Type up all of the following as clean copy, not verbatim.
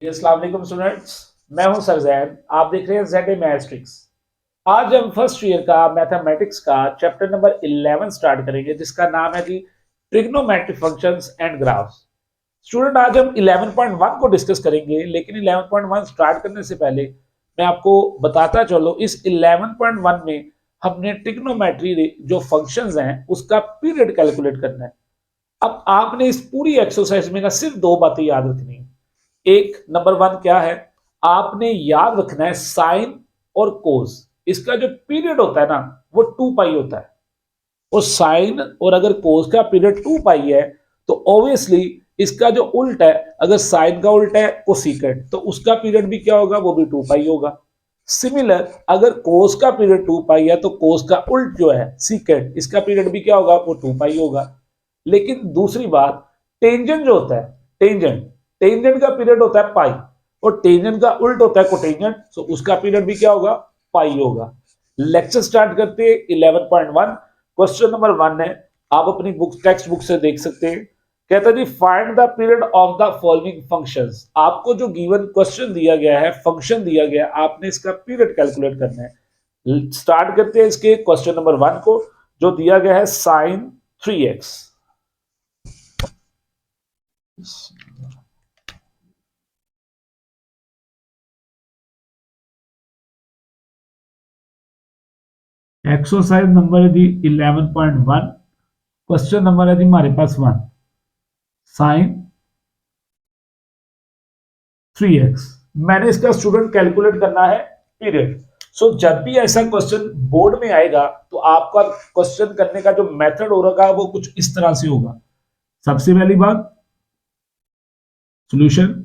जी अस्सलाम वालेकुम स्टूडेंट्स। मैं हूं सर जैद। आप देख रहे हैं जेड मैथ्रिक्स। आज हम फर्स्ट ईयर का मैथमेटिक्स का चैप्टर नंबर 11 स्टार्ट करेंगे, जिसका नाम है जी trigonometric functions and graphs. Student, आज हम 11.1 को डिस्कस करेंगे, लेकिन 11.1 स्टार्ट करने से पहले मैं आपको बताता चलो, इस 11.1 में हमने ट्रिग्नोमेट्री जो फंक्शंस हैं उसका पीरियड कैलकुलेट करना है। अब आपने इस पूरी एक्सरसाइज में ना सिर्फ दो बातें याद रखनी है। एक नंबर वन क्या है, आपने याद रखना है साइन और कोस, इसका जो पीरियड होता है ना वो 2 पाई होता है। और साइन और अगर कोस का पीरियड 2 पाई है तो ऑब्वियसली इसका जो उल्ट है, अगर साइन का उल्ट है कोसिकेट, तो उसका पीरियड भी क्या होगा, वो भी 2 पाई होगा। सिमिलर, अगर कोस का पीरियड 2 पाई है तो कोस का उल्ट जो है सीकेट, इसका पीरियड भी क्या होगा, वो 2 पाई होगा। लेकिन दूसरी बात, टेंजेंट जो होता है, टेंजेंट टेंजेंट का पीरियड होता है पाई, और टेंजेंट का उल्ट होता है कोटेंजेंट, तो उसका पीरियड भी क्या होगा, पाई होगा। लेक्चर स्टार्ट करते हैं 11.1। क्वेश्चन नंबर 1 है, आप अपनी बुक टेक्स्ट बुक से देख सकते हैं। कहता है जी find the period of the following functions. आपको जो गिवन क्वेश्चन दिया गया है, फंक्शन दिया गया है, आपने इसका पीरियड कैलकुलेट करना है। स्टार्ट करते हैं इसके क्वेश्चन नंबर 1 को, जो दिया गया है साइन 3x। एक्सरसाइज नंबर है जी 11.1। क्वेश्चन नंबर है जी हमारे पास 1, साइन 3x। मैंने इसका स्टूडेंट कैलकुलेट करना है पीरियड। सो जब भी ऐसा क्वेश्चन बोर्ड में आएगा तो आपका क्वेश्चन करने का जो मेथड होगा वो कुछ इस तरह से होगा। सबसे पहली बात, सॉल्यूशन।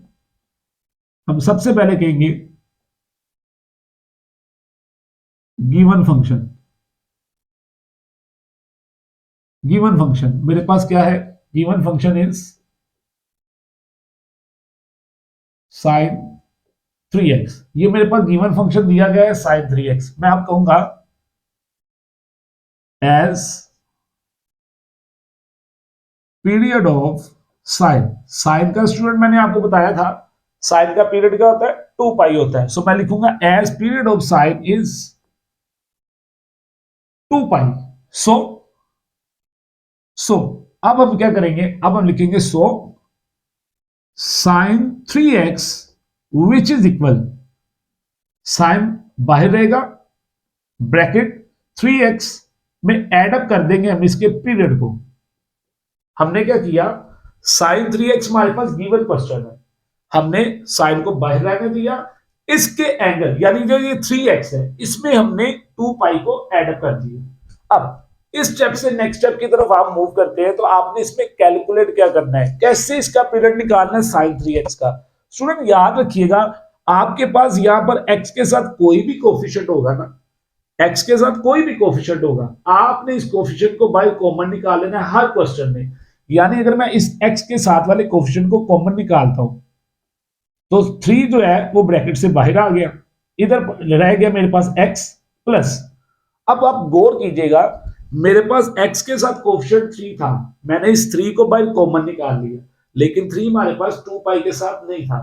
हम सबसे पहले कहेंगे गिवन फंक्शन। गिवन फंक्शन मेरे पास क्या है, given function is sign 3x। ये मेरे पास गिवन फंक्शन दिया गया है साइन 3x। मैं आप कहूंगा as period of sine. Sine का स्टूडेंट मैंने आपको बताया था, साइन का पीरियड क्या होता है, 2 पाई होता है। सो मैं लिखूंगा as period of sine is 2 pi. So so अब हम क्या करेंगे, अब हम लिखेंगे so sine 3x which is equal, sine बाहर रहेगा, ब्रैकेट 3x में एड अप कर देंगे हम इसके पीरियड को। हमने क्या किया, साइन 3x हमारे पास गिवन क्वेश्चन है, हमने साइन को बाहर रहने दिया, इसके एंगल यानी जो ये 3x है इसमें हमने 2 पाई को एड अप कर दिया। अब इस स्टेप से नेक्स्ट स्टेप की तरफ आप मूव करते हैं, तो आपने इसमें कैलकुलेट क्या करना है, कैसे इसका पीरियड निकालना है साइन 3x का। स्टूडेंट याद रखिएगा, आपके पास यहां पर x के साथ कोई भी कोफिशिएंट होगा ना, x के साथ कोई भी कोफिशिएंट होगा, आपने इस कोफिशिएंट को बाय कॉमन निकाल लेना है हर क्वेश्चन में। यानी अगर मैं इस x के साथ वाले कोफिशिएंट को कॉमन निकालता हूं तो 3 जो है वो ब्रैकेट से बाहर आ गया, इधर रह गया मेरे पास x प्लस। अब आप गौर कीजिएगा, मेरे पास x के साथ कोफिशिएंट 3 था, मैंने इस 3 को बाय कॉमन निकाल लिया, लेकिन 3 हमारे पास 2 पाई के साथ नहीं था।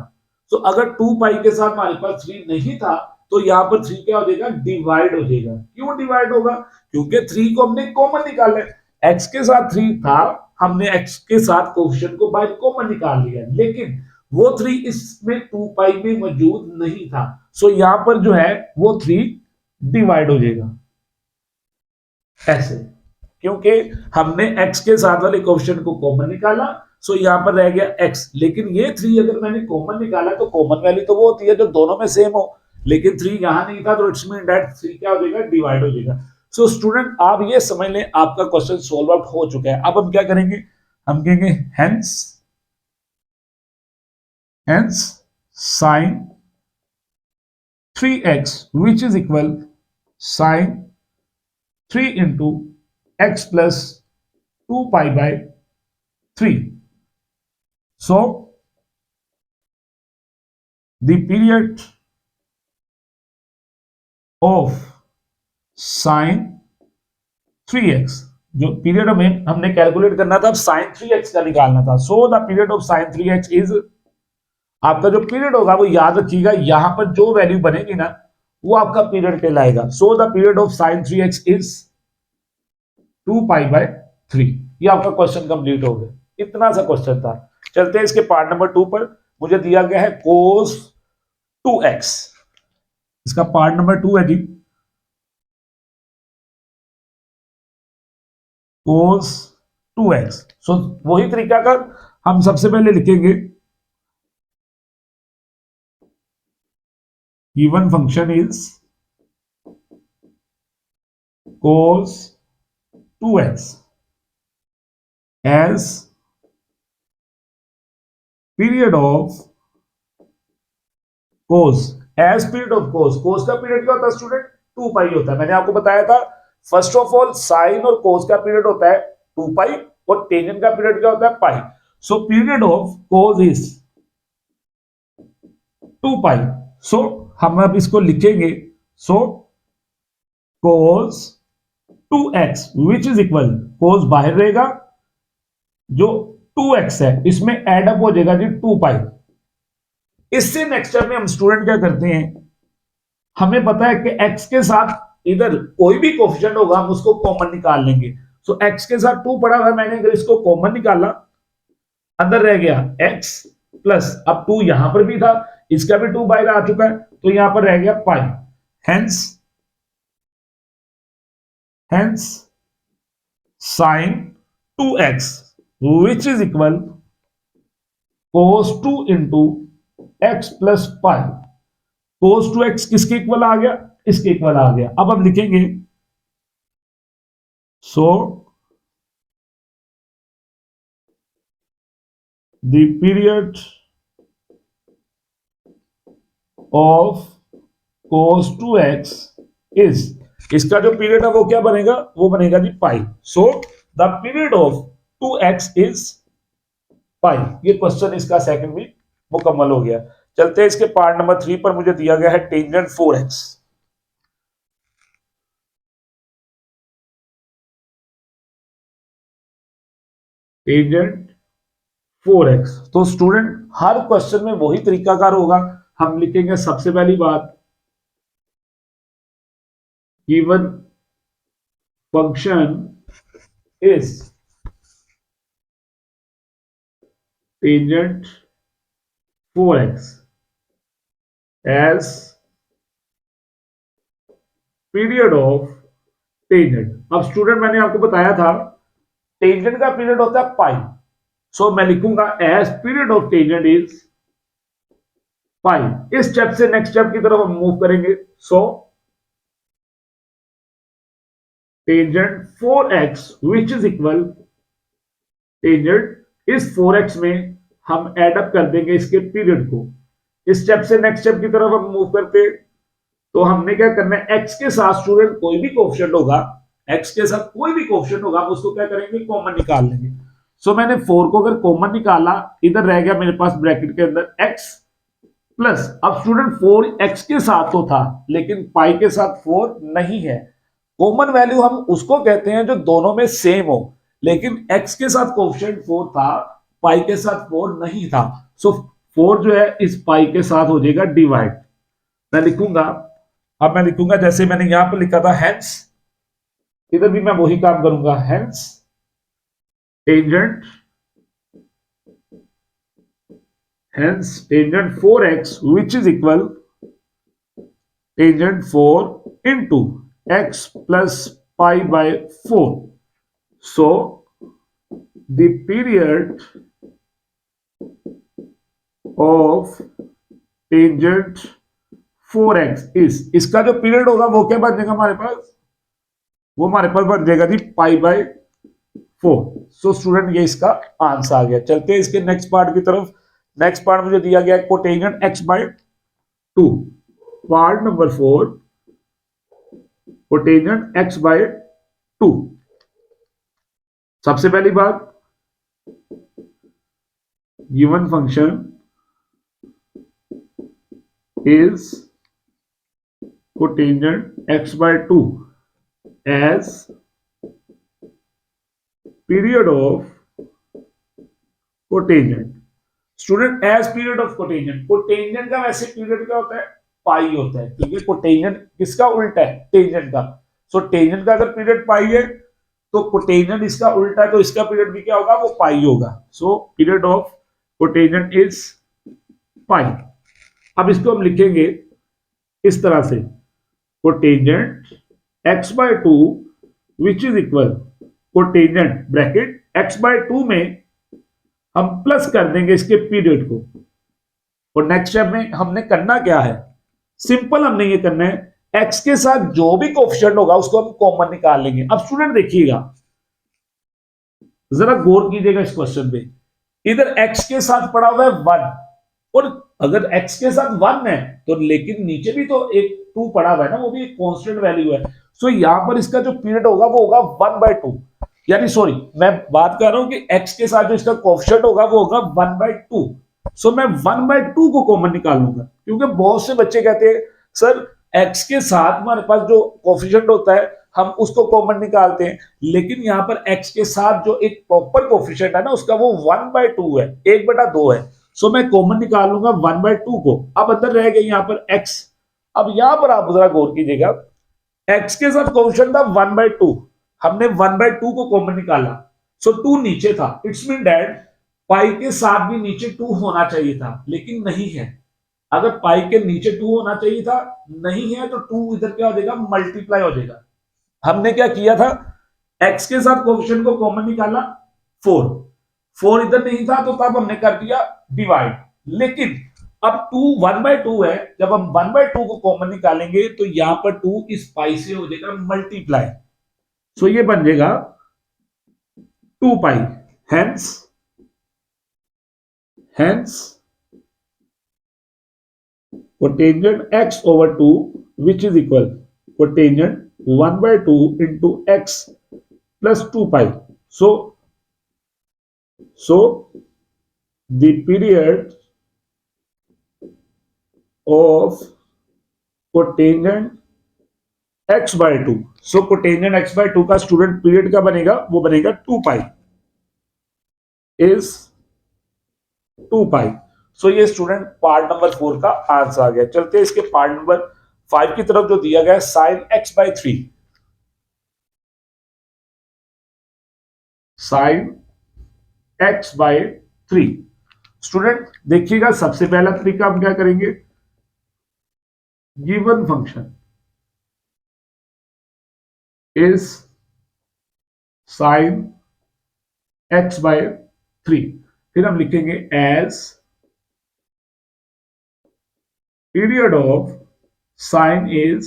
तो अगर 2 पाई के साथ हमारे पास 3 नहीं था तो यहां पर 3 क्या हो जाएगा, डिवाइड हो जाएगा। क्यों डिवाइड होगा, क्योंकि 3 को हमने कॉमन निकाला है, x के साथ 3 था, हमने x के साथ कोफिशिएंट को बाय कॉमन निकाल लिया, लेकिन वो 3 इसमें 2 पाई में मौजूद नहीं था। सो यहां पर जो है वो 3 डिवाइड हो जाएगा ऐसे, क्योंकि हमने x के साथ वाले कोफिशिएंट को कॉमन निकाला। सो यहां पर रह गया x, लेकिन ये 3 अगर मैंने कॉमन निकाला तो कॉमन वैल्यू तो वो होती है जो दोनों में सेम हो, लेकिन 3 यहां नहीं था, तो इट्स मीन दैट 3 क्या हो जाएगा, डिवाइड हो जाएगा। सो स्टूडेंट आप ये समझ लें, आपका क्वेश्चन सोल्व आउट हो चुका है। अब हम क्या करेंगे, हम कहेंगे hence hence sine 3x which is equal sin 3 into x plus 2 pi by 3. So the period of sin 3x, जो पीरियड हमें हमने कैलकुलेट करना था, अब sin 3x का निकालना था। सो the period of sin 3x is आपका जो पीरियड होगा वो याद रखिएगा, यहां पर जो वैल्यू बनेगी ना वो आपका पीरियड कहलाएगा। So the period of sine 3x is 2π/3। ये आपका क्वेश्चन कंप्लीट हो गया, इतना सा क्वेश्चन था। चलते हैं इसके पार्ट नंबर 2 पर। मुझे दिया गया है cos 2x, इसका पार्ट नंबर 2 है जी, cos 2x। सो वही तरीका का हम सबसे पहले लिखेंगे, given function is cos 2x as period of cos, as period of cos का पीरियड क्या होता है स्टूडेंट, 2 पाई होता है। मैंने आपको बताया था फर्स्ट ऑफ ऑल साइन और cos का पीरियड होता है 2 पाई और टेंजेंट का पीरियड क्या होता है pi. So period of cos is 2 pi. So हम अब इसको लिखेंगे, so cos 2x which is equal, cos बाहर रहेगा, जो 2x है इसमें एडअप हो जाएगा जी 2 पाई। इससे नेक्स्ट स्टेप में हम स्टूडेंट क्या करते हैं, हमें पता है कि x के साथ इधर कोई भी कोफिशिएंट होगा हम उसको कॉमन निकाल लेंगे। सो x के साथ 2 पड़ा हुआ है, मैंने अगर इसको कॉमन निकाला, अंदर रह गया x प्लस, अब 2 यहां पर भी था, इसका भी 2 बाहर आ चुका है, तो यहां पर रह गया pi. Hence sine 2x which is equal cos 2 into x plus pi. cos 2x किसके इक्वल आ गया, इसके इक्वल आ गया। अब हम लिखेंगे, so the period of cos 2x is, इसका जो पीरियड है वो क्या बनेगा, वो बनेगा जी pi. So the period of 2x is pi. ये क्वेश्चन इसका सेकंड भी मुकम्मल हो गया। चलते हैं इसके पार्ट नंबर 3 पर। मुझे दिया गया है टेंजेंट 4x। टेंजेंट 4x, तो स्टूडेंट हर क्वेश्चन में वही तरीकाकार होगा। हम लिखेंगे सबसे पहली बात, given function is tangent 4x as period of tangent. अब स्टूडेंट मैंने आपको बताया था टेंजेंट का पीरियड होता है पाई। सो मैं लिखूंगा as period of tangent is pi. इस स्टेप से नेक्स्ट स्टेप की तरफ हम मूव करेंगे। So tangent 4x which is equal, tangent इस 4x में हम एडअप कर देंगे इसके पीरियड को। इस स्टेप से नेक्स्ट स्टेप की तरफ हम मूव करते, तो हमने क्या करना है, x के साथ स्टूडेंट कोई भी कोएफिशिएंट होगा, x के साथ कोई भी कोएफिशिएंट होगा हम उसको क्या करेंगे, कॉमन निकाल लेंगे। सो मैंने 4 को अगर कॉमन निकाला, इधर रह गया मेरे पास ब्रैकेट के अंदर x प्लस, अब स्टूडेंट 4 x के साथ तो था लेकिन पाई के साथ 4 नहीं है। कॉमन वैल्यू हम उसको कहते हैं जो दोनों में सेम हो, लेकिन x के साथ कोएफिशिएंट 4 था, पाई के साथ 4 नहीं था। सो 4 जो है इस पाई के साथ हो जाएगा डिवाइड। मैं लिखूंगा, अब मैं लिखूंगा जैसे मैंने यहां पर लिखा था हेंस, इधर भी मैं वही काम करूंगा, hence tangent, hence tangent 4x which is equal tangent 4 into x plus pi by 4। So the period of tangent 4x is, इसका जो पीरियड होगा वो क्या बन जाएगा हमारे पास, वो हमारे पास बन जाएगा जी पाई बाय 4। सो स्टूडेंट ये इसका आंसर आ गया। चलते हैं इसके नेक्स्ट पार्ट की तरफ। नेक्स्ट पार्ट मुझे दिया गया है cotangent x by 2। Part number 4, cotangent x by 2। सबसे पहली बात, given function is cotangent x by 2 as period of cotangent. Student as period of cotangent, cotangent का वैसे पीरियड क्या होता है, पाई होता है, क्योंकि कोटेंजेंट किसका उल्टा है, टेंजेंट का। सो टेंजेंट का अगर पीरियड पाई है तो कोटेंजेंट इसका उल्टा है, तो इसका पीरियड भी क्या होगा, वो पाई होगा। सो period of cotangent is pi. अब इसको हम लिखेंगे इस तरह से, cotangent x by two which is equal, cotangent bracket x by two में हम प्लस कर देंगे इसके पीरियड को। और नेक्स्ट स्टेप में हमने करना क्या है, सिंपल हमने ये करना है, x के साथ जो भी कोफिशिएंट होगा उसको हम कॉमन निकाल लेंगे। अब स्टूडेंट देखिएगा, जरा गौर कीजिएगा इस क्वेश्चन पे, इधर x के साथ पड़ा हुआ है 1, और अगर x के साथ 1 है तो लेकिन नीचे भी तो एक 2 पड़ा हुआ है ना, वो भी एक कांस्टेंट वैल्यू है। सो यहां पर इसका जो पीरियड होगा वो होगा 1/2, यानी सॉरी मैं बात कर रहा हूं कि x के साथ जो इसका कोफिशिएंट होगा वो होगा 1/2। सो मैं 1/2 को कॉमन निकालूंगा, क्योंकि बहुत से बच्चे कहते हैं सर x के साथ हमारे पास जो कोफिशिएंट होता है हम उसको कॉमन निकालते हैं, लेकिन यहां पर x के साथ जो एक प्रॉपर कोफिशिएंट है ना उसका वो 1/2 है, 1/2 है। सो मैं कॉमन निकाल लूंगा 1/2 को। अब अंदर रह गई यहां पर x। अब यहां पर आप जरा गौर कीजिएगा, x के साथ कोफिशिएंट था 1/2, हमने 1/2 को कॉमन निकाला, सो 2 नीचे था, इट्स मीन दैट पाई के साथ भी नीचे 2 होना चाहिए था, लेकिन नहीं है। अगर पाई के नीचे 2 होना चाहिए था, नहीं है, तो 2 इधर क्या हो जाएगा, मल्टीप्लाई हो जाएगा। हमने क्या किया था, x के साथ कोफिशिएंट को कॉमन निकाला 4, 4 इधर नहीं था तो तब हमने कर दिया डिवाइड, लेकिन अब 2 1/2 है, जब हम 1/2 को कॉमन निकालेंगे तो यहां पर 2 इस पाई से हो जाएगा मल्टीप्लाई। सो ये बन जाएगा 2 pi, hence cotangent x over 2 which is equal cotangent 1/2 into x plus 2 pi. So the period of cotangent x by 2, so cotangent x by 2 का स्टूडेंट पीरियड क्या बनेगा, वो बनेगा 2 पाई, इज 2 पाई। सो ये स्टूडेंट पार्ट नंबर 4 का answer आ गया। चलते हैं इसके पार्ट नंबर 5 की तरफ, जो दिया गया है sine x by 3, sine x by 3। Student देखिएगा, सबसे पहला तरीका हम क्या करेंगे, given function is sine x by 3, फिर हम लिखेंगे as period of sine is,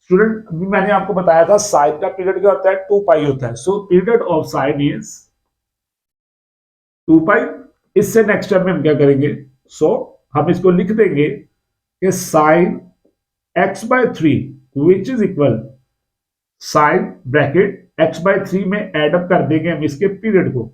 student अभी मैंने आपको बताया था साइन का पीरियड क्या होता है, 2 पाई होता है। सो पीरियड ऑफ साइन इज 2 पाई। इससे नेक्स्ट स्टेप में हम क्या करेंगे, सो हम इसको लिख देंगे कि sine x by 3 which is equal sine bracket x by 3 में एड अप कर देंगे हम इसके पीरियड को।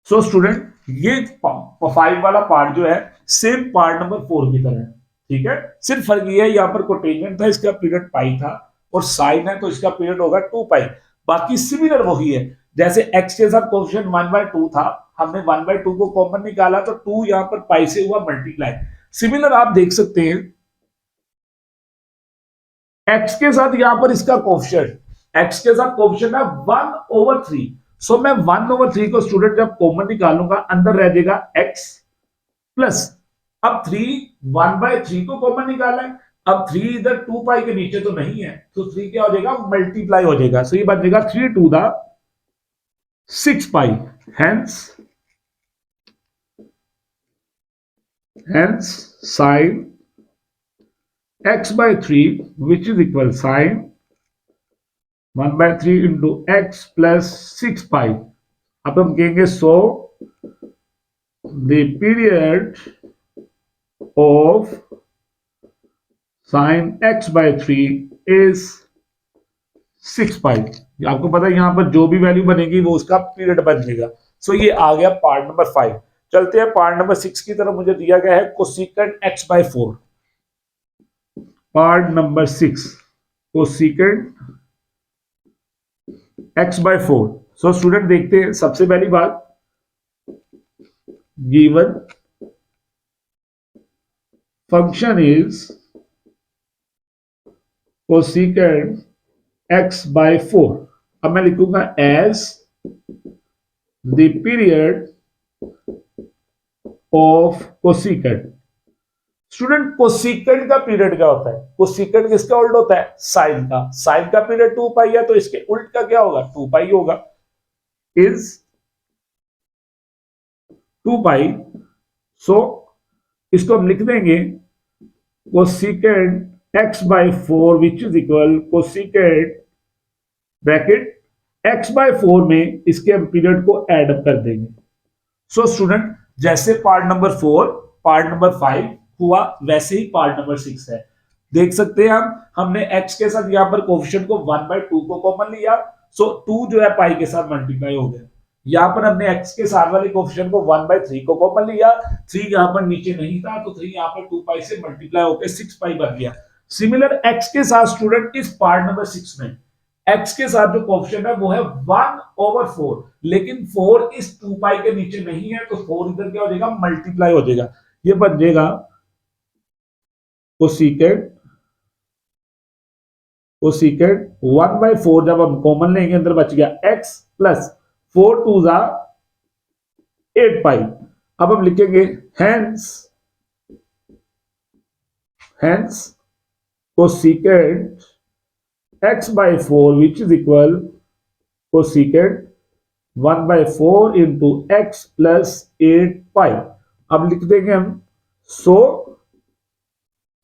सो स्टूडेंट ये 5 वाला पार्ट जो है सेम पार्ट नंबर 4 की तरह है, ठीक है, सिर्फ फर्क ये है यहाँ पर कोटेंजेंट था, इसका पीरियड पाई था, और साइन है तो इसका पीरियड होगा 2 पाई। बाकी सिमिलर वही है, जैसे x के साथ कोएफिशिएंट 1/2 था, हमने 1/2 को कॉमन निकाला तो 2 यहां पर पाई से हुआ मल्टीप्लाई। सिमिलर आप देख सकते हैं x के साथ यहां पर इसका कोएफिशिएंट, x के साथ कोएफिशिएंट है 1/3। सो मैं 1/3 को स्टूडेंट जब कॉमन निकालूंगा अंदर रह जाएगा x प्लस, अब 3 1/3 को कॉमन निकाला है, अब 3 इधर 2 पाई के नीचे तो नहीं है, तो 3 क्या हो जाएगा, मल्टीप्लाई हो जाएगा। सो ये बन जाएगा 3 to the 6 pi, hence sin x by 3 which is equal sin 1/3 into x plus 6 pi। अब हम कहेंगे so the period of sin x by 3 is 6 pi। आपको पता है यहां पर जो भी वैल्यू बनेगी वो उसका पीरियड बन जाएगा। सो ये आ गया पार्ट नंबर 5। चलते हैं पार्ट नंबर 6 की तरफ, मुझे दिया गया है cosecant x by 4। Part number 6 cosecant x by 4। So student देखते हैं, सबसे पहली बात given function is cosecant x by 4। अब मैं लिखूंगा as the period of cosecant. Student cosecant का पीरियड क्या होता है? कोसिकेंड किसका उल्ट होता है? साइन का। साइन का पीरियड 2 पाई है तो इसके उल्ट का क्या होगा? 2 पाई होगा। Is 2 pi. सो इसको हम लिख देंगे cosecant x by 4 which is equal cosecant bracket x by 4 में इसके हम पीरियड को एड अप कर देंगे। सो स्टूडेंट जैसे पार्ट नंबर 4 पार्ट नंबर 5 हुआ वैसे ही पार्ट नंबर 6 है। देख सकते हैं हमने x के साथ यहां पर कोफिशिएंट को 1/2 को कॉमन लिया। सो 2 जो है पाई के साथ मल्टीप्लाई हो गया। यहां पर हमने x के साथ वाले कोफिशिएंट को 1/3 को कॉमन लिया। 3 यहां पर नीचे नहीं था तो 3 यहां पर 2 पाई से मल्टीप्लाई होकर 6 पाई बन गया। सिमिलर x के साथ स्टूडेंट इस पार्ट नंबर 6 में x के साथ जो कोफिशिएंट है वो है 1/4, लेकिन 4 इस 2 पाई के नीचे नहीं है तो 4 इधर क्या हो जाएगा? मल्टीप्लाई हो जाएगा। ये बन जाएगा कोसिकेंड 1/4 जब हम कॉमन लेंगे अंदर बच गया x प्लस 4 2 जा 8 पाई। अब हम लिखेंगे hence cosecant x by 4 which is equal cosecant 1/4 into x plus 8 pi। अब लिख देंगे हम so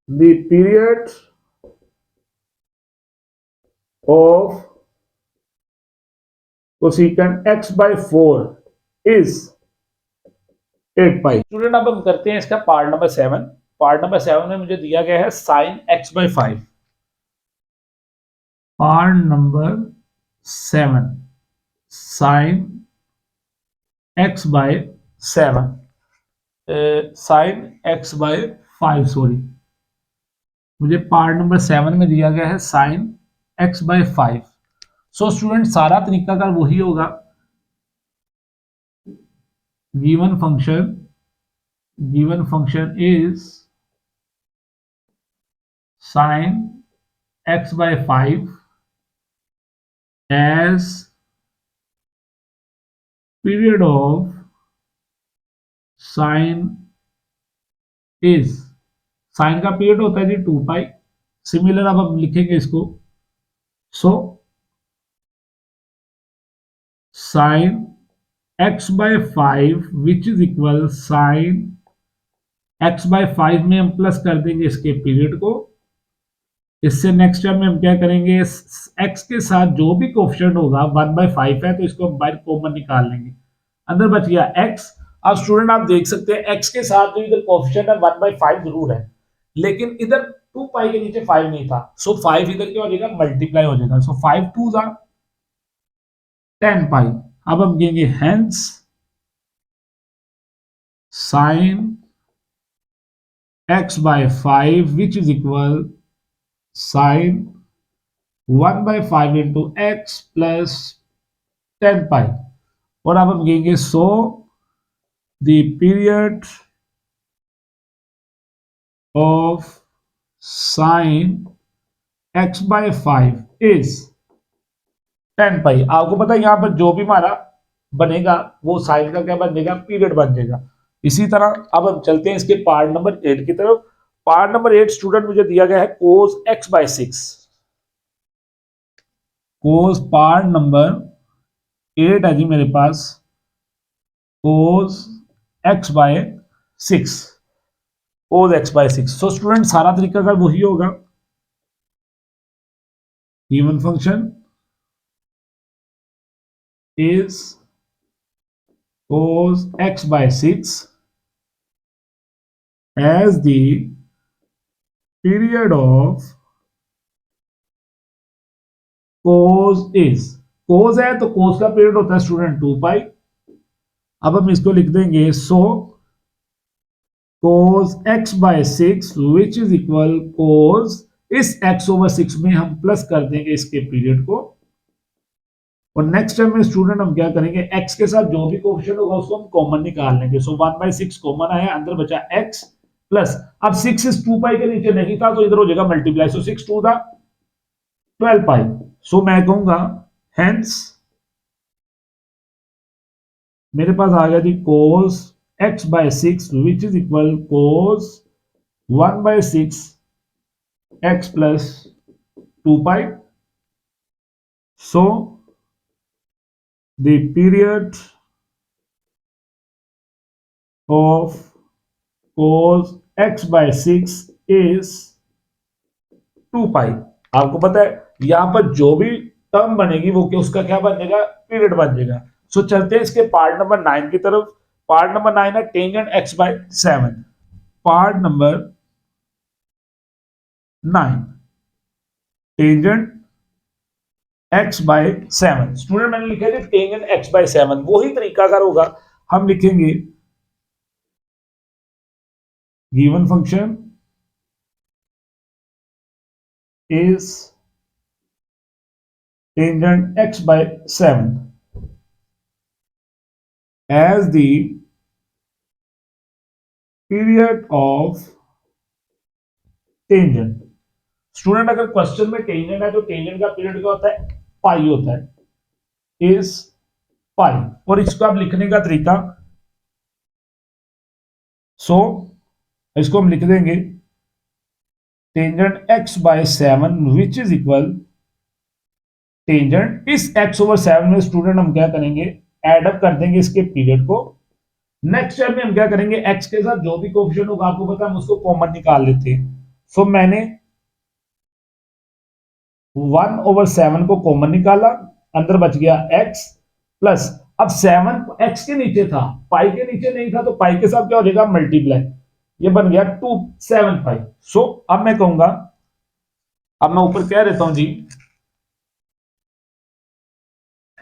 the period of cosecant x by 4 is 8 pi। Student अब हम करते हैं इसका पार्ट नंबर 7। पार्ट नंबर 7 में मुझे दिया गया है sin x by 5। Part number 7 sine x by 7 sine x by 5 sorry मुझे पार्ट नंबर 7 में दिया गया है sine x by 5। So student सारा तरीका का वही होगा। Given function is sine x by 5 as period of sine is। Sine का पीरियड होता है जी 2 पाई। सिमिलर अब हम लिखेंगे इसको so sine x by 5 which is equal sine x by 5 में हम प्लस कर देंगे इसके पीरियड को। इससे नेक्स्ट टाइम में हम क्या करेंगे? x के साथ जो भी कोफिशिएंट होगा 1/5 है तो इसको हम बाहर कॉमन निकाल लेंगे। अंदर बच गया x। अब स्टूडेंट आप देख सकते हैं x के साथ जो इधर कोफिशिएंट है 1/5 जरूर है, लेकिन इधर 2 पाई के नीचे 5 नहीं था। सो 5 इधर क्या हो जाएगा? मल्टीप्लाई हो जाएगा। सो 5 2 जा 10 पाई। अब हम कहेंगे hence sine x by 5 which is equal sine 1/5 into x plus 10 pi. और अब हम कहेंगे so the period of sine x by 5 is 10 pi. आपको पता है यहां पर जो भी हमारा बनेगा वो साइन का क्या बन जाएगा? पीरियड बन जाएगा। इसी तरह अब हम चलते हैं इसके पार्ट नंबर 8 की तरफ। पार्ट नंबर 8 स्टूडेंट मुझे दिया गया है कोस x बाय 6। कोस पार्ट नंबर 8 है जी मेरे पास कोस x बाय 6। कोस x बाय 6। सो स्टूडेंट सारा तरीका का वही होगा। Given function is cos x by 6 as the period of cos is। cos है तो cos का पीरियड होता है स्टूडेंट 2 पाई। अब हम इसको लिख देंगे सो cos x by 6 which is equal cos इस x over 6 में हम प्लस कर देंगे इसके पीरियड को। और नेक्स्ट टाइम में स्टूडेंट हम क्या करेंगे, x के साथ जो भी कोफिशिएंट होगा उसको हम कॉमन निकाल लेंगे। सो 1/6 कॉमन आया, अंदर बचा x प्लस, अब 6 इस 2 पाई के नीचे नहीं था तो इधर हो जाएगा मल्टीप्लाई, सो 6 2 था 12 पाई। सो मैं कहूंगा हेंस मेरे पास आ गया जी cos x/6 which is equal cos 1/6 x plus 2 pi. So the period of cos x/6 is 2 पाई। आपको पता है यहां पर जो भी टर्म बनेगी वो क्या, उसका क्या बन जाएगा, पीरियड बन जाएगा। सो चलते हैं इसके पार्ट नंबर 9 की तरफ। पार्ट नंबर 9 है tangent x/7। Part number 9 tangent x/7। Student मैंने लिखा है टेंजेंट x/7, वही तरीका अगर होगा हम लिखेंगे given function is tangent x/7 as the period of tangent। Student अगर क्वेश्चन में टेंजेंट है तो टेंजेंट का पीरियड क्या होता है, पाई होता है, इज पाई। और इसको आप लिखने का तरीका, सो इसको हम लिख देंगे tangent x/7 which is equal tangent इस x/7 में स्टूडेंट हम क्या करेंगे, एड अप कर देंगे इसके पीरियड को। नेक्स्ट टाइम में हम क्या करेंगे, x के साथ जो भी कोफिशिएंट होगा आपको पता है हम उसको कॉमन निकाल लेते हैं। सो मैंने 1/7 को कॉमन निकाला, अंदर बच गया x प्लस, अब 7 x के नीचे था, पाई के नीचे नहीं था, तो पाई के साथ क्या हो जाएगा, मल्टीप्लाई, ये बन गया 7 पाई। सो अब मैं कहूंगा, अब मैं ऊपर क्या देता हूं जी,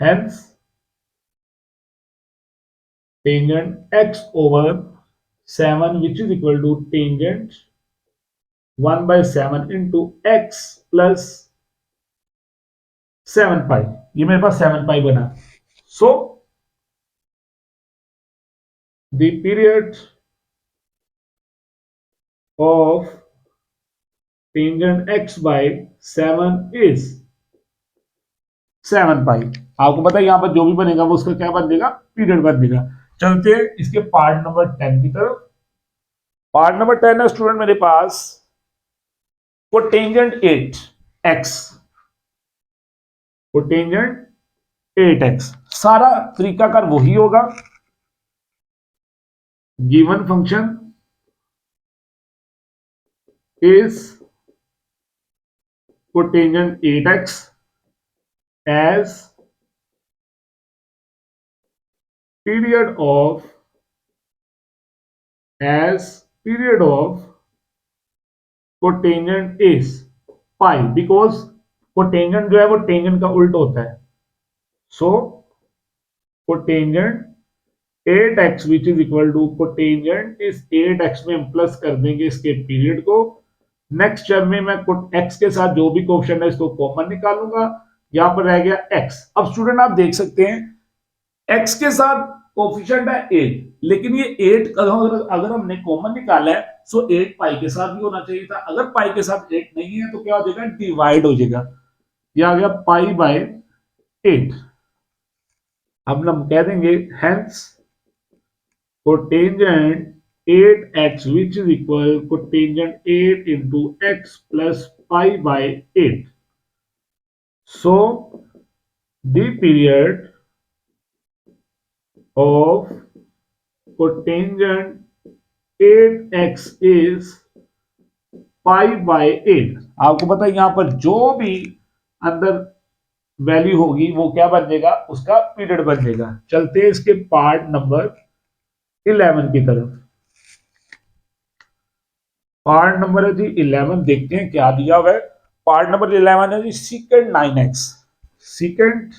hence tangent x/7 which is equal to tangent 1/7 into x plus 7 pi. ये मेरे पास 7 पाई बना। So the period of tangent x/7 is 7 pi. आपको पता है यहां पर जो भी बनेगा वो उसका क्या बन जाएगा, पीरियड बन जाएगा। चलते हैं इसके पार्ट नंबर 10 की तरफ। पार्ट नंबर 10 है स्टूडेंट मेरे पास कोटेंजेंट 8x, कोटेंजेंट 8x। सारा तरीकाकार वही होगा, given function is cotangent 8x as period of cotangent is pi, because cotangent जो है वो टेंजेंट का उल्ट होता है। So cotangent 8x which is equal to cotangent इस 8x में हम प्लस कर देंगे इसके पीरियड को। नेक्स्ट टर्म में मैं x के साथ जो भी कोफिशिएंट है इसको कॉमन निकालूंगा, यहां पर रह गया x। अब स्टूडेंट आप देख सकते हैं x के साथ कोफिशिएंट है 8, लेकिन ये 8 अगर हमने कॉमन निकाला है सो 8 पाई के साथ भी होना चाहिए था। अगर पाई के साथ 8 नहीं है तो क्या हो जाएगा, डिवाइड हो जाएगा, ये आ गया पाई/8। अब हम कह देंगे hence cotangent 8x which is equal cotangent 8 into x plus pi/8. So the period of cotangent 8x is pi/8। आपको पता है यहां पर जो भी अंदर वैल्यू होगी वो क्या बन जाएगा, उसका पीरियड बन जाएगा। चलते हैं इसके पार्ट नंबर 11 की तरफ। पार्ट नंबर है जी 11, देखते हैं क्या दिया हुआ है। पार्ट नंबर 11 है जी secant 9x, secant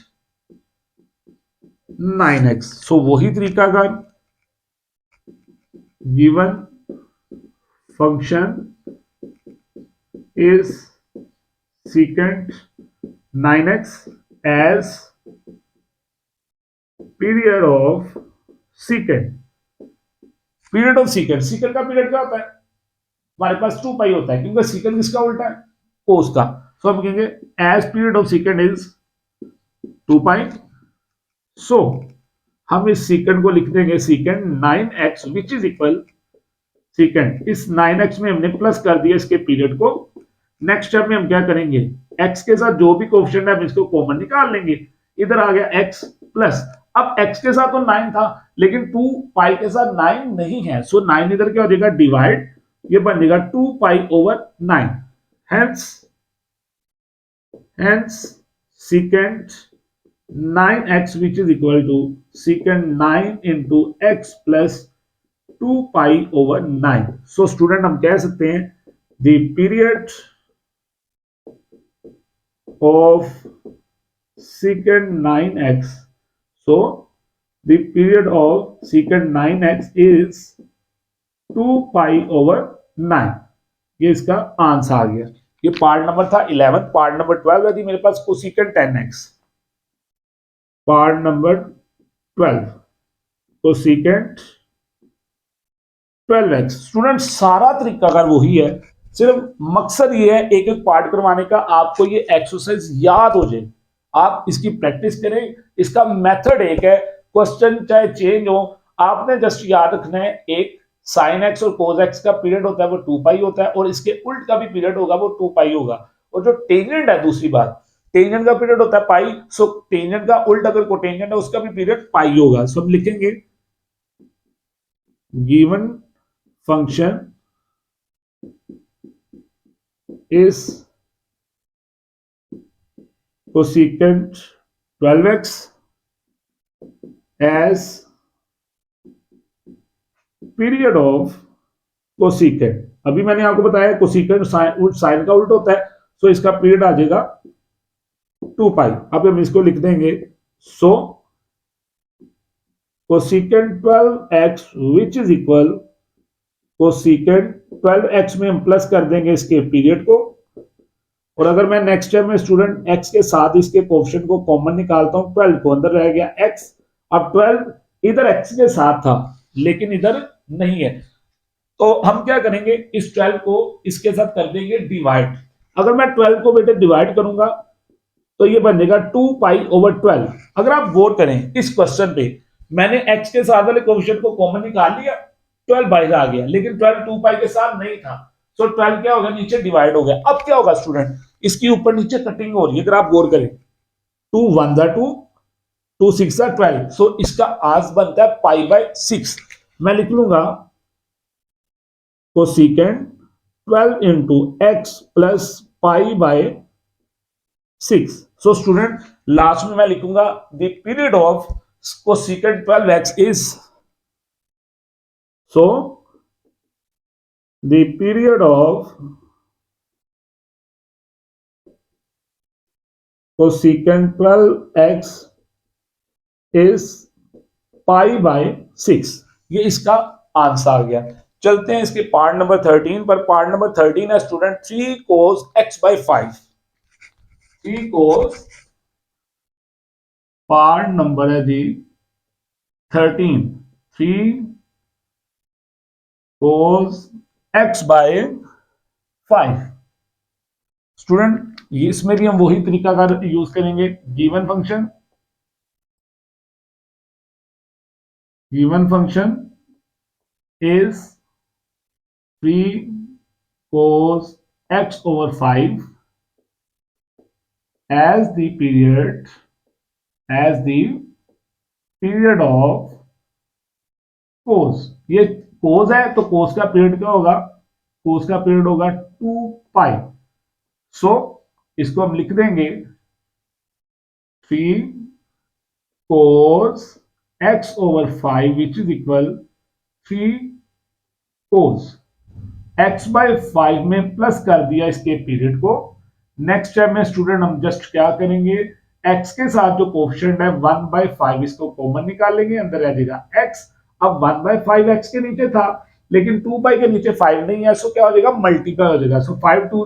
9x। सो वही तरीका का given function is secant 9x as period of सीकेंड, period of सीकेंड, सीकेंड का पीरियड क्या होता है, हमारे पास 2 पाई होता है, क्योंकि सीकेंड किसका उल्टा है, कोस का। सो हम कहेंगे as period of secant is 2 pi. So हम इस सीकेंड को लिख देंगे सीकेंड 9x विच इज इक्वल, सीकेंड इस 9x में हमने प्लस कर दिया इसके पीरियड को। नेक्स्ट स्टेप में हम क्या करेंगे, x के साथ जो भी कोएफिशिएंट है हम इसको कॉमन निकाल लेंगे। इधर आ गया x प्लस, अब x के साथ तो 9 था लेकिन 2 पाई के साथ 9 नहीं है, सो 9 इधर क्या हो जाएगा डिवाइड, ये बन जाएगा 2 pi over 9। Hence secant 9x which is equal to secant 9 into x plus 2 pi over 9। so student हम कह सकते हैं the period of secant 9x, so the period of secant 9x is 2 pi over 9। ये इसका answer आ गया। ये part number था 11। Part number 12 है मेरे पास cosecant 10x। Part number 12 cosecant 12x। Student सारा तरीका अगर वही है, सिर्फ मकसद ये है एक एक पार्ट करवाने का, आपको ये एक्सरसाइज याद हो जाए, आप इसकी प्रैक्टिस करें। इसका मेथड एक है, क्वेश्चन चाहे चेंज हो, आपने जस्ट याद रखना है एक साइन एक्स और कोस एक्स का पीरियड होता है वो 2 पाई होता है, और इसके उल्ट का भी पीरियड होगा वो 2 पाई होगा। और जो टेंजेंट है, दूसरी बात, टेंजेंट का पीरियड होता है पाई, सो टेंजेंट का उल्ट अगर कोटेंजेंट है उसका भी पीरियड पाई होगा। सो हम लिखेंगे given function is cosecant 12x as period of cosecant. अभी मैंने आपको बताया कोसेकेंट साइन का उल्टा होता है, सो इसका पीरियड आ जाएगा 2 पाई। अब हम इसको लिख देंगे, so cosecant 12x which is equal, cosecant 12x में हम प्लस कर देंगे इसके पीरियड को, और अगर मैं नेक्स्ट टाइम में स्टूडेंट x के साथ इसके कोएफिशिएंट को कॉमन निकालता हूं, 12 को अंदर रह गया x, अब 12 इधर x के साथ था लेकिन इधर नहीं है, तो हम क्या करेंगे इस 12 को इसके साथ कर देंगे डिवाइड। अगर मैं 12 को बेटे डिवाइड करूंगा तो ये बन जाएगा 2 पाई ओवर 12। अगर आप गौर करें इस क्वेश्चन पे, मैंने x के साथ वाले कोएफिशिएंट को कॉमन निकाल लिया, 12 बाहर आ गया, लेकिन 12 2 पाई के साथ नहीं था, सो 12 क्या होगा नीचे डिवाइड हो गया। अब क्या होगा स्टूडेंट, इसकी ऊपर नीचे कटिंग हो रही है, अगर आप गौर करें 2 1 2 2 6 12, सो इसका आंसर बनता है पाई बाय 6। मैं लिख लूंगा cosecant 12 into x plus pi by 6। So student last में मैं लिखूंगा the period of cosecant 12x is, so the period of cosecant 12x is pi by 6। ये इसका आंसर आ गया। चलते हैं इसके पार्ट नंबर 13 पर। पार्ट नंबर 13 है student 3 cos x by 5। 3 cos, part number है जी 13, 3 cos x by 5। स्टूडेंट इसमें भी हम वही तरीका का यूज करेंगे, given function is 3 cos x over 5 as the period of cos। ये cos है तो cos का पीरियड क्या होगा, cos का पीरियड होगा 2 पाई। सो इसको हम लिख देंगे 3 cos x over 5 which is equal 3 cos x by 5 में प्लस कर दिया इसके पीरियड को। नेक्स्ट स्टेप में स्टूडेंट हम जस्ट क्या करेंगे, x के साथ जो कोएफिशिएंट है 1 by 5 इसको कॉमन निकाल लेंगे, अंदर रह जाएगा x। अब 1 by 5 x के नीचे था लेकिन 2 पाई के नीचे 5 नहीं है, सो क्या हो जाएगा मल्टीप्लाई हो जाएगा, सो 5 2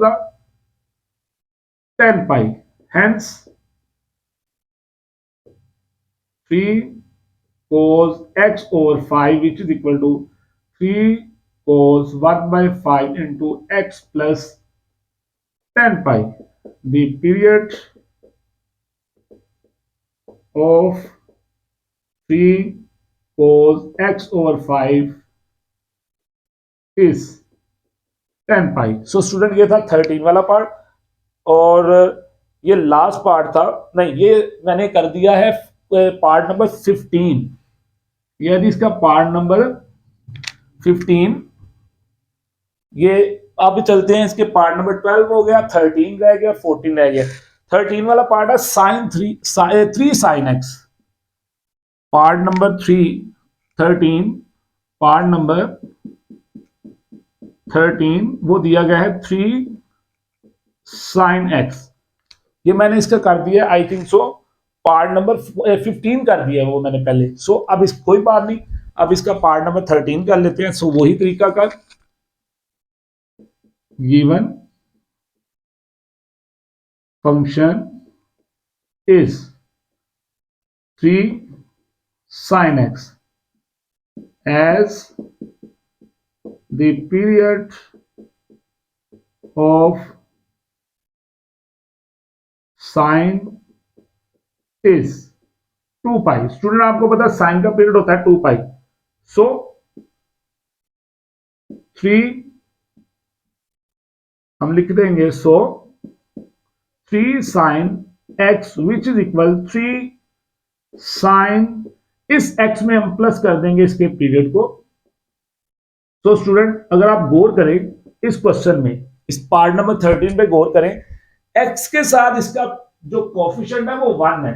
10 पाई, hence 3 cos x over 5 which is equal to 3 cos 1 by 5 into x plus 10 pi. The period of 3 cos x over 5 is 10 pi. So student ये था 13 वाला पार्ट, और ये लास्ट पार्ट था, नहीं ये मैंने कर दिया है पार्ट नंबर 15. यदि इसका पार्ट नंबर 15, ये अब चलते हैं इसके पार्ट नंबर 12 हो गया, 13 रह गया, 14 रह गया. 13 वाला पार्ट है sine 3 sine x. Part number 13 part number 13 वो दिया गया है 3 साइन एक्स. ये मैंने इसका कर दिया I think so part number 15 कर दिया वो मैंने पहले. सो अब इस कोई बात नहीं, अब इसका पार्ट नंबर 13 कर लेते हैं. सो वही तरीका कर, given function is 3 sine x as the period of sine is 2 pi. Student आपको पता है साइन का पीरियड होता है 2 पाई. सो 3 हम लिख देंगे, so 3 sine x which is equal 3 sine, इस x में हम प्लस कर देंगे इसके पीरियड को. तो स्टूडेंट अगर आप गौर करें इस क्वेश्चन में, इस पार्ट नंबर 13 पे गौर करें, x के साथ इसका जो कोफिशिएंट है वो 1 है.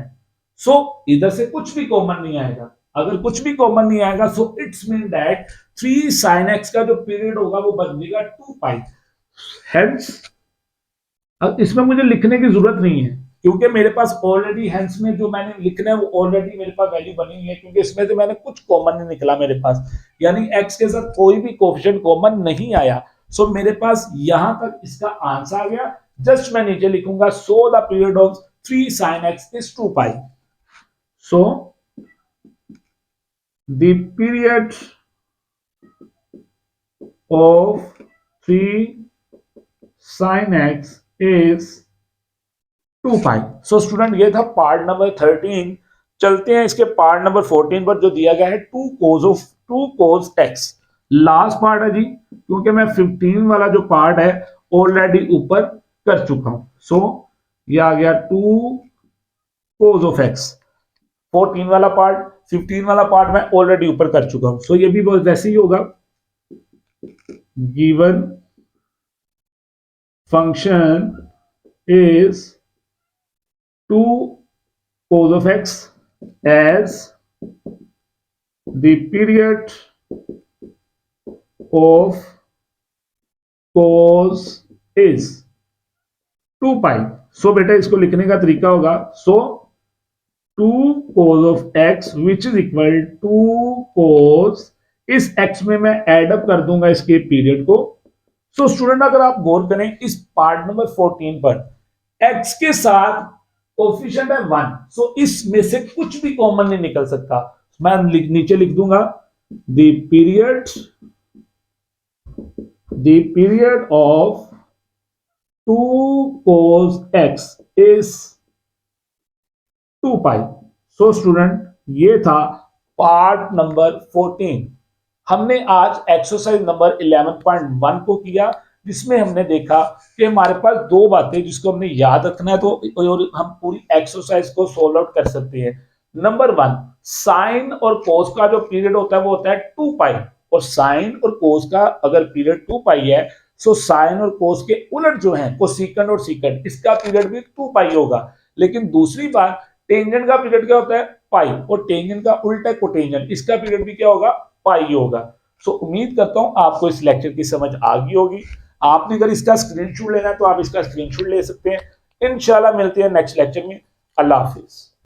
सो इधर से कुछ भी कॉमन नहीं आएगा. अगर कुछ भी कॉमन नहीं आएगा so it's mean that 3 sin x का जो पीरियड होगा वो बन जाएगा 2 पाई. हेंस अब इसमें मुझे लिखने की जरूरत नहीं है क्योंकि मेरे पास ऑलरेडी हेंस में जो मैंने लिखना है वो ऑलरेडी मेरे पास वैल्यू बनी हुई है, क्योंकि इसमें से मैंने कुछ कॉमन नहीं निकला मेरे पास, यानी x के साथ कोई भी कोएफिशिएंट कॉमन नहीं आया. सो मेरे पास यहां तक इसका आंसर आ गया. जस्ट मैं नीचे लिखूंगा सो the period of 3 sin x is 2 pi. So the period of 3 sin x is 2 pi. So student ये था पार्ट नंबर 13. चलते हैं इसके पार्ट नंबर 14 पर जो दिया गया है 2 cos x. लास्ट पार्ट है जी, क्योंकि मैं 15 वाला जो पार्ट है ऑलरेडी ऊपर कर चुका हूं. सो ये आ गया 2 cos x. 14 वाला पार्ट, 15 वाला पार्ट मैं ऑलरेडी ऊपर कर चुका हूं. सो ये भी वैसे ही होगा, given function is 2 cos x as the period of cos is 2 pi. सो बेटा इसको लिखने का तरीका होगा, सो 2 cos of x which is equal to cos, इस x में मैं एड अप कर दूंगा इसके पीरियड को. सो स्टूडेंट अगर आप गौर करें इस पार्ट नंबर 14 पर x के साथ कोफिशिएंट है 1. सो इसमें से कुछ भी कॉमन नहीं निकल सकता. मैं नीचे लिख दूंगा the period of 2 cos x is 2 pi. So student ये था पार्ट नंबर 14. हमने आज एक्सरसाइज नंबर 11.1 को किया, जिसमें हमने देखा कि हमारे पास दो बातें जिसको हमने याद रखना है तो और हम पूरी एक्सरसाइज को सोल्व आउट कर सकते हैं. नंबर 1, साइन और कोस का जो पीरियड होता है वो होता है 2 पाई, और साइन और कोस का अगर पीरियड 2 पाई है सो साइन और कोस के उलट जो है कोसेकेंड और सीकेंड, इसका पीरियड भी 2 पाई होगा. लेकिन दूसरी बात टेंजेंट का पीरियड क्या होता है पाई, और टेंजेंट का उल्टा कोटेंजेंट, इसका पीरियड भी क्या होगा पाई होगा. सो उम्मीद करता हूं आपको इस लेक्चर की समझ आ गई होगी. आपने अगर इसका स्क्रीनशॉट लेना है तो आप इसका स्क्रीनशॉट ले सकते हैं. इंशाल्लाह मिलते हैं नेक्स्ट लेक्चर में. अल्लाह हाफिज.